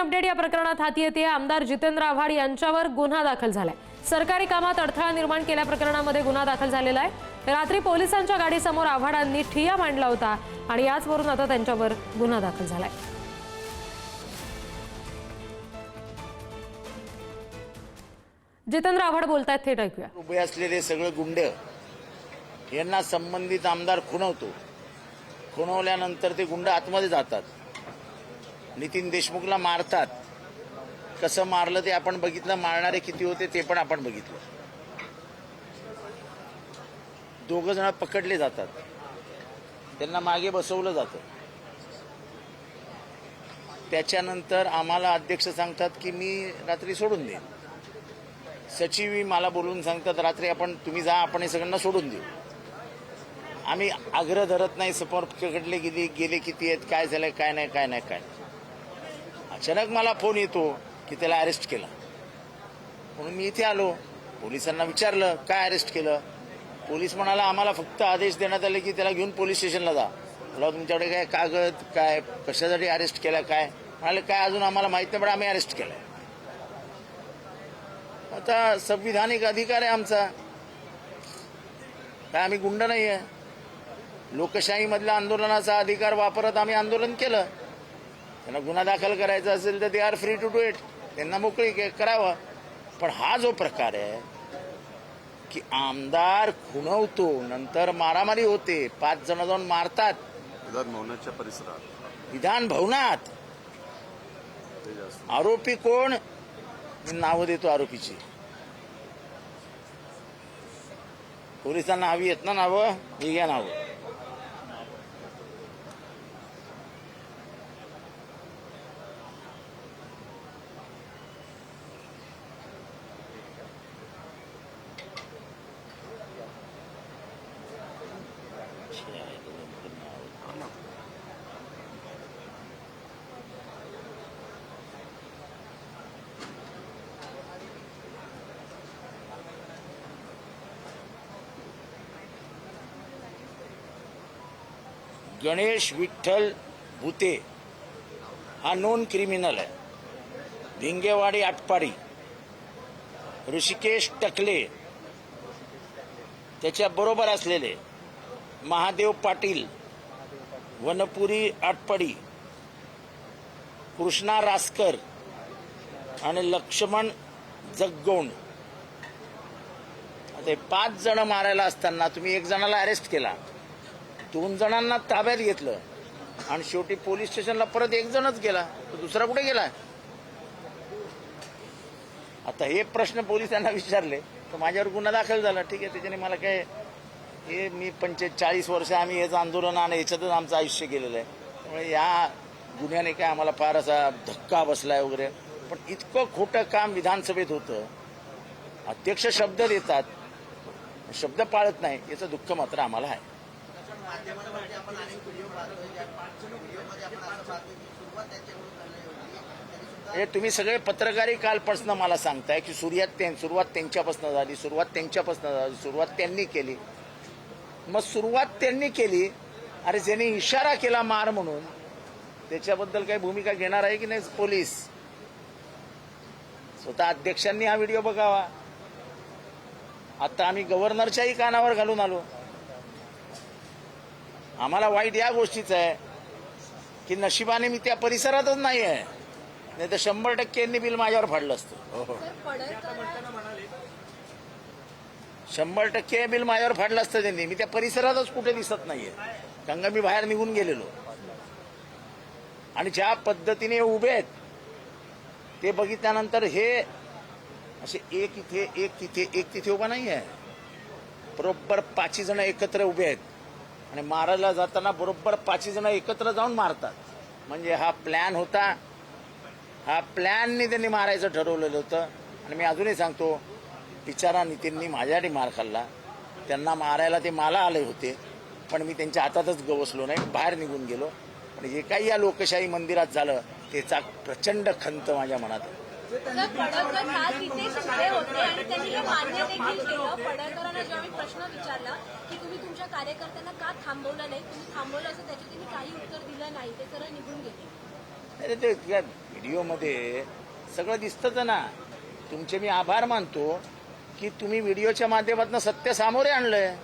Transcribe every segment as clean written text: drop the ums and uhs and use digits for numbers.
Update या प्रकरणात हाती येते। आमदार जितेंद्र आव्हाड यांच्यावर गुन्हा दाखल झालाय। सरकारी कामात अडथळा निर्माण केल्या प्रकरणामध्ये गुन्हा दाखल झालेला आहे। रात्री पोलिसांच्या गाडीसमोर आव्हाडांनी ठिय्या मांडला होता आणि याचवरून आता त्यांच्यावर गुन्हा दाखल झालाय। जितेंद्र आव्हाड बोलतायत, थेट ऐकूया। उभे असलेले सगळे गुंड यांना संबंधित आमदार खुणवतो। खुणवल्यानंतर ते गुंड आतमध्ये जातात, नितीन देशमुखला मारतात। कसं मारलं ते आपण बघितलं, मारणारे किती होते ते पण आपण बघितलं। दोघं जण पकडले जातात, त्यांना मागे बसवलं जातं। त्याच्यानंतर आम्हाला अध्यक्ष सांगतात की मी रात्री सोडून देईन। सचिव मला बोलून सांगतात रात्री तुम्ही जा, आपण हे सगळ्यांना सोडून देऊ। आम्ही आग्रह धरत नाही, समोर पकडले गेले किती आहेत, काय झालंय, काय नाही। अचानक मला फोन येतो की त्याला अरेस्ट केला, म्हणून मी इथे आलो। पोलिसांना विचारलं काय अरेस्ट केलं। पोलीस म्हणाला आम्हाला फक्त आदेश देण्यात आले की त्याला घेऊन पोलीस स्टेशनला जा। मला तुमच्याकडे काय कागद, काय कशासाठी अरेस्ट केला, काय म्हणाले, काय अजून आम्हाला माहित नाही, पण आम्ही अरेस्ट केलंय। आता संविधानिक अधिकार आहे आमचा, काय आम्ही गुंड नाही आहे। लोकशाही मधल्या आंदोलनाचा अधिकार वापरत आम्ही आंदोलन केलं। त्यांना गुन्हा दाखल करायचा असेल तर they are free to do it, त्यांना मोकळी करावं। पण हा जो प्रकार आहे की आमदार खुणवतो, नंतर मारामारी होते, 5 जण जाऊन मारतात विधान भवनाच्या परिसरात, विधान भवनात। आरोपी कोण, मी नावं देतो आरोपीची। पोलिसांना हवी आहेत ना नावं, ही घ्या नावं। गणेश विठ्ठल भूते हा नोन क्रिमिनल आहे। भिंगेवाडी आटपाडी, ऋषिकेश टकले, त्याच्या बरोबर असलेले महादेव पाटील, वनपुरी आटपाडी, कृष्णा रासकर आणि लक्ष्मण जगगोंड, आता 5 जण मारायला असताना तुम्ही 1 जणाला अरेस्ट केला, 2 जणांना ताब्यात घेतलं आणि शेवटी पोलीस स्टेशनला परत 1 जणच गेला, तर दुसरा कुठे गेला। आता हे प्रश्न पोलिसांना विचारले तर माझ्यावर गुन्हा दाखल झाला। ठीक आहे, त्याच्याने मला काय, हे मी 45 वर्ष आम्ही हेच आंदोलन आणि याच्यातच आमचं आयुष्य गेलेलं आहे, त्यामुळे या गुन्ह्याने काय आम्हाला फार असा धक्का बसलाय वगैरे। पण इतकं खोटं काम विधानसभेत होतं, अध्यक्ष शब्द देतात, शब्द पाळत नाही, याचं दुःख मात्र आम्हाला आहे। हे तुम्ही सगळे पत्रकारी कालपासून मला सांगताय की सुरुवात त्यांच्यापासून झाली, सुरुवात त्यांनी केली। मग सुरुवात त्यांनी केली, अरे ज्यांनी इशारा केला मार म्हणून, त्याच्याबद्दल काही भूमिका घेणार आहे की नाही पोलीस? स्वतः अध्यक्षांनी हा व्हिडिओ बघावा। आता आम्ही गव्हर्नरच्याही कानावर घालून आलो। आम्हाला वाईट या गोष्टीचं आहे की नशिबाने मी त्या परिसरातच नाही आहे, नाही तर 100% यांनी बिल माझ्यावर फाडलं असतं। 100% बिल माझ्यावर फाडलं असतं त्यांनी। मी त्या परिसरातच कुठे दिसत नाहीये, कारण मी बाहेर निघून गेलेलो। आणि ज्या पद्धतीने उभे आहेत ते बघितल्यानंतर हे असे एक इथे एक तिथे उभा नाही आहे, बरोबर 5 जण एकत्र उभे आहेत आणि मारायला जाताना बरोबर 5 जण एकत्र जाऊन मारतात। म्हणजे हा प्लॅन होता, हा प्लॅननी त्यांनी मारायचं ठरवलेलं होतं। आणि मी अजूनही सांगतो, बिचारा नितीननी माझ्यासाठी मार खाल्ला, त्यांना मारायला ते मला आले होते, पण मी त्यांच्या हातातच गवसलो नाही, बाहेर निघून गेलो। पण जे काही या लोकशाही मंदिरात झालं त्याचा प्रचंड खंत माझ्या मनात आहे। प्रश्न विचारला की तुम्ही तुमच्या कार्यकर्त्यांना का थांबवलं नाही, तुम्ही थांबवलं असं त्याची त्यांनी काही उत्तर दिलं नाही, ते सरळ निघून गेले। ते व्हिडिओमध्ये सगळं दिसतंच ना. तुमचे मी आभार मानतो की तुम्ही व्हिडिओच्या माध्यमातून सत्य सामोरे आणलंय.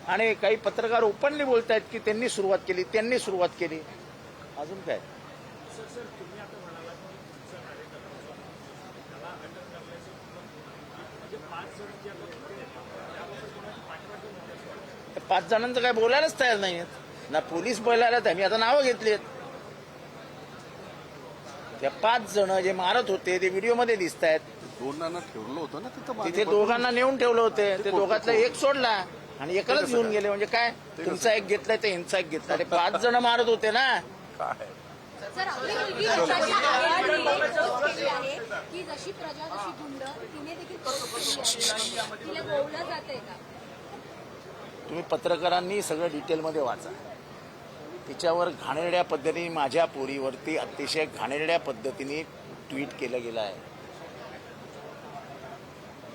आणि काही पत्रकार ओपनली बोलतायत की त्यांनी सुरुवात केली, त्यांनी सुरुवात केली. अजून काय? त्या 5 जणांचं काय बोलायलाच तयार नाहीयेत ना. पोलीस बोलायला तर मी आता नावं घेतलीत. त्या 5 जण जे मारत होते ते व्हिडिओमध्ये दिसत आहेत. दोघांना ठेवलं होतं ना तिथं तिथे दोघांना नेऊन ठेवलं होते. ते दोघातला एक सोडला आणि एकालाच घेऊन गेले. म्हणजे काय, तुमचा एक घेतलाय तर यांचा एक घेतला. ते 5 जण मारत होते ना. काय सर आपली मुलगी अशी पोस्ट केली आहे की जशी प्रजा जशी गुंड तिने देखील पोस्ट केली आहे. तिला गोवलं जातंय का? तुम्ही पत्रकारांनी सगळं डिटेलमध्ये वाचा. तिच्यावर घाणेरड्या पद्धतीने, माझ्या पोरीवरती अतिशय घाणेरड्या पद्धतीने ट्विट केलं गेलं आहे.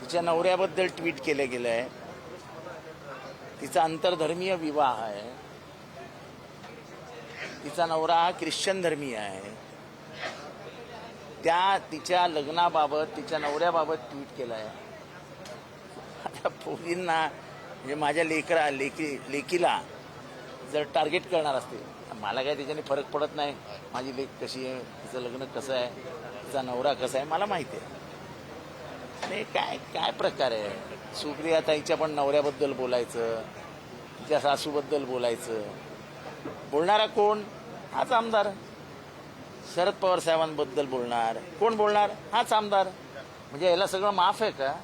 तिच्या नवऱ्याबद्दल ट्विट केलं गेलं आहे. तिचा आंतरधर्मीय विवाह आहे. तिचा नवरा हा ख्रिश्चन धर्मीय आहे. त्या तिच्या लग्नाबाबत, तिच्या नवऱ्याबाबत ट्विट केलं आहे. आता पोरींना म्हणजे माझ्या लेकीला जर टार्गेट करणार असते, मला काय त्याच्याने फरक पडत नाही. माझी लेक कशी आहे, तिचं लग्न कसं आहे, तिचा नवरा कसा आहे, मला माहिती आहे. आणि काय काय प्रकार आहे. सुप्रिया ताईच्या पण नवऱ्याबद्दल बोलायचं, तिच्या सासूबद्दल बोलायचं. बोलणारा कोण? हाच आमदार. शरद पवार साहेबांबद्दल बोलणार कोण? बोलणार हाच आमदार. म्हणजे याला सगळं माफ आहे का?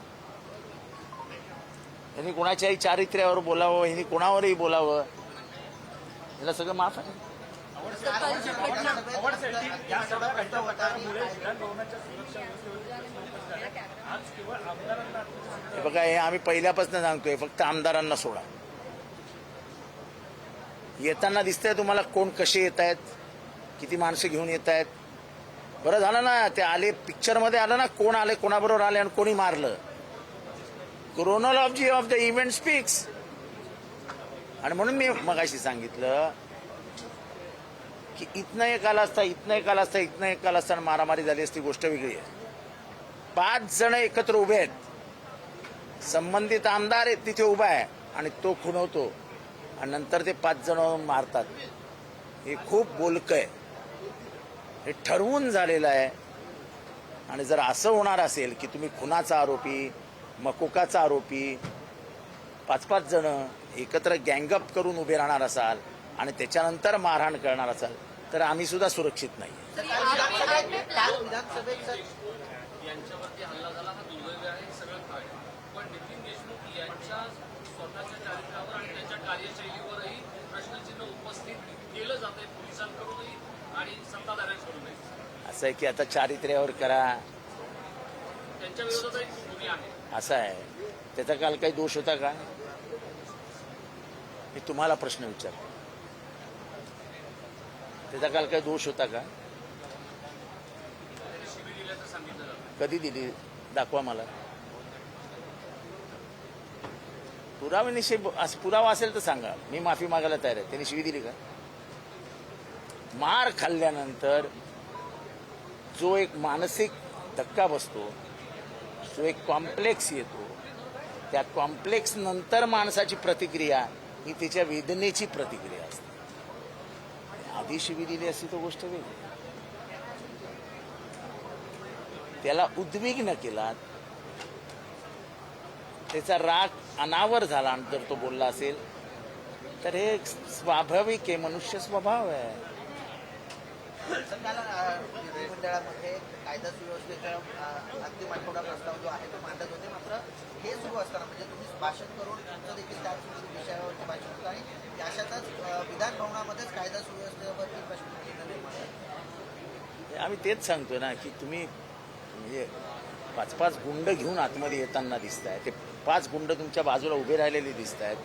यांनी कोणाच्याही चारित्र्यावर बोलावं, यांनी कोणावरही बोलावं, याला सगळं माफ आहे. हे बघा, हे आम्ही पहिल्यापासून सांगतोय, फक्त आमदारांना सोडा. येताना दिसतंय तुम्हाला कोण कसे येत आहेत, किती माणसं घेऊन येत आहेत. बरं झालं ना ते आले, पिक्चरमध्ये आलं ना कोण आले, कोणाबरोबर आले आणि कोणी मारलं. Chronology of the event speaks. आणि म्हणून मी मगाशी सांगितलं की इथनं एक आला असता, इथनं एक आला असता, इथनं एक आला असता, मारामारी झाली असती, गोष्ट वेगळी आहे. 5 जण एकत्र उभे आहेत. संबंधित आमदार आहेत तिथे उभा आहे आणि तो खुणवतो आणि नंतर ते 5 जण मारतात. हे खूप बोलकं आहे. हे ठरवून झालेलं आहे. आणि जर असं होणार असेल की तुम्ही खुनाचा आरोपी, मकोकाचा आरोपी 5-5 जण एकत्र गँगअप करून उभे राहणार असाल आणि त्याच्यानंतर मारहाण करणार असाल तर आम्ही सुद्धा सुरक्षित नाही. यांच्यावरती हल्ला झाला हा दुर्दैवी आहे, सगळं काय. पण नितीन देशमुख यांच्या स्वतःच्या चारित्र्यावर आणि त्यांच्या कार्यशैलीवरही प्रश्नचिन्ह उपस्थित केलं जात आहे पोलिसांकडूनही आणि सत्ताधाऱ्यांकडूनही. असं आहे की आता चारित्र्यावर करा, त्यांच्या विरोधातही खूप गुन्हे आहेत. असं आहे. त्याचा काल काही दोष होता का? मी तुम्हाला प्रश्न विचारतो, त्याचा काल काही दोष होता का? त्यांनी शिबी दिल्याचं सांगितलं जातं. कधी दिली? दाखवा मला. पुराव्यानिशी पुरावा असेल तर सांगा, मी माफी मागायला तयार आहे. त्यांनी शिवी दिली का? मार खाल्ल्यानंतर जो एक मानसिक धक्का बसतो, जो एक कॉम्प्लेक्स येतो, त्या कॉम्प्लेक्स नंतर माणसाची प्रतिक्रिया ही तिच्या वेदनेची प्रतिक्रिया असते. आधी शिवी दिली असती तो गोष्ट वेगळी. त्याला उद्विग्न केला, त्याचा राग अनावर झाला आणि जर तो बोलला असेल तर हे स्वाभाविक आहे, मनुष्य स्वभाव आहे. मंडळामध्ये कायदा सुव्यवस्थेचा अंतिम आठवडा प्रस्ताव जो आहे तो मांडत होते. मात्र हे सुरू असताना म्हणजे तुम्ही भाषण करून तुमचं देखील त्याच विषयावरती भाषण होतं आणि अशातच विधान भवनामध्येच कायदा सुव्यवस्थेवरती प्रश्न निर्माण झाले. आम्ही तेच सांगतो ना की तुम्ही म्हणजे 5-5 गुंड घेऊन आतमध्ये येताना दिसत आहे. ते 5 गुंड तुमच्या बाजूला उभे राहिलेले दिसत आहेत.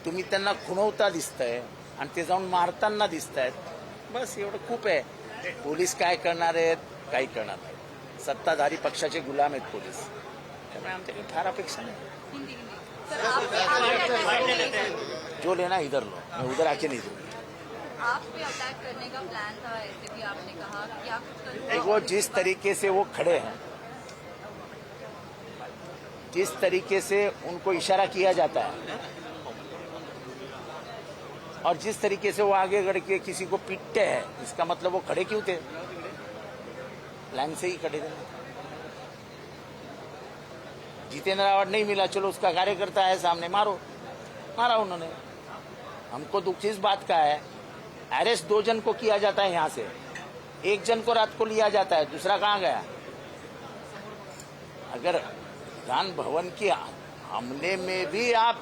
तुम्ही त्यांना खुणवता दिसताय आणि ते जाऊन मारताना दिसत आहेत. बस एवढं खूप आहे. पोलीस काय करणार आहेत, काही करणार नाही. सत्ताधारी पक्षाचे गुलाम आहेत पोलीस. त्यामुळे आमच्याकडे फार अपेक्षा नाही. सर आप जो लेना इधर लो, मैं उधर आके नहीं दूंगा. आप पे अटैक करने का प्लान था, ऐसे भी आपने कहा क्या कुछ करूँगा? देखो जिस तरीके से वो खड़े हैं, जिस तरीके से उनको इशारा किया जाता है और जिस तरीके से वो आगे बढ़ के किसी को पीटते हैं, इसका मतलब वो खड़े क्यों थे? लाइन से ही खड़े थे। जितेंद्र रावत नहीं मिला, चलो उसका कार्यकर्ता है सामने, मारो, मारा उन्होंने। हमको दुख इस बात का है, अरेस्ट 2 जन को किया जाता है यहाँ से, 1 जन को रात को लिया जाता है, दूसरा कहाँ गया? अगर विधान भवन के हमले में भी आप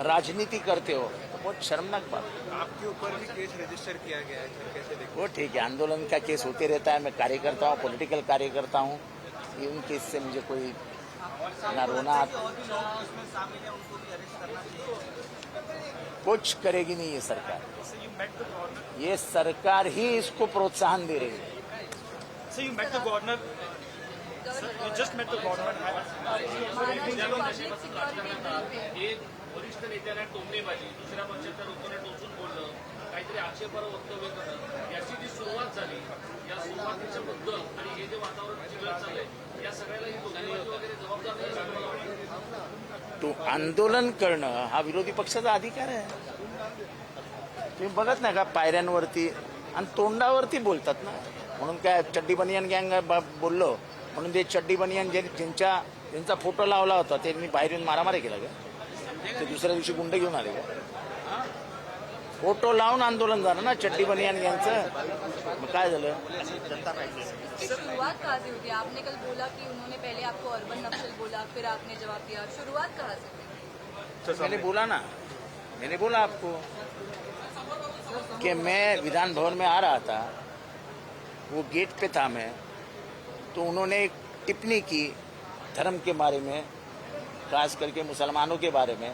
राजनीति करते हो तो बहुत शर्मनाक बात है। आपके ऊपर भी केस रजिस्टर किया गया है सर, कैसे देखते वो ठीक है, आंदोलन का केस होते रहता है। मैं कार्यकर्ता हूँ, पॉलिटिकल कार्यकर्ता हूँ, उन केस से मुझे कोई ना रोना कुछ करेगी नहीं ये सरकार। ये सरकार ही इसको प्रोत्साहन दे रही है। So you met the governor. You just met the governor. Public security bill pay एक वरिष्ठ नेत्याला टोमणेबाजी, दुसऱ्या पक्षाच्या लोकांना टोचून बोलणं, काहीतरी आक्षेपार्ह वक्तव्य करणं, याची जी सुरुवात झाली, या सुरुवातीच्या बद्दल आणि हे जे वातावरण चिघळत चाललंय, या सगळ्याला ही टोमणेबाजी वगैरे जबाबदार नाही असं मला वाटतं. तो आंदोलन करणं हा विरोधी पक्षाचा अधिकार आहे. तुम्ही बघत नाही का पायऱ्यांवरती आणि तोंडावरती बोलतात ना, म्हणून काय चड्डी बनियान गँग बोललो म्हणून ते चड्डी बनियान ज्यांचा फोटो लावला होता त्यांनी बाहेर येऊन मारामारी केला का? ते दुसऱ्या दिवशी गुंड घेऊन आले का? फोटो लावून आंदोलन झालं ना चड्डी बनियान गँगचं. मग काय झालं? इसकी शुरुआत कहाँ से हुई? आपने कल बोला कि उन्होंने पहले आपको अर्बन नक्सल बोला, फिर आपने जवाब दिया, शुरुआत कहाँ से हुई? मैंने बोला ना, मैंने बोला आपको कि मैं विधान भवन में आ रहा था, वो गेट पे था मैं, तो उन्होंने एक टिप्पणी की धर्म के बारे में, खास करके मुसलमानों के बारे में.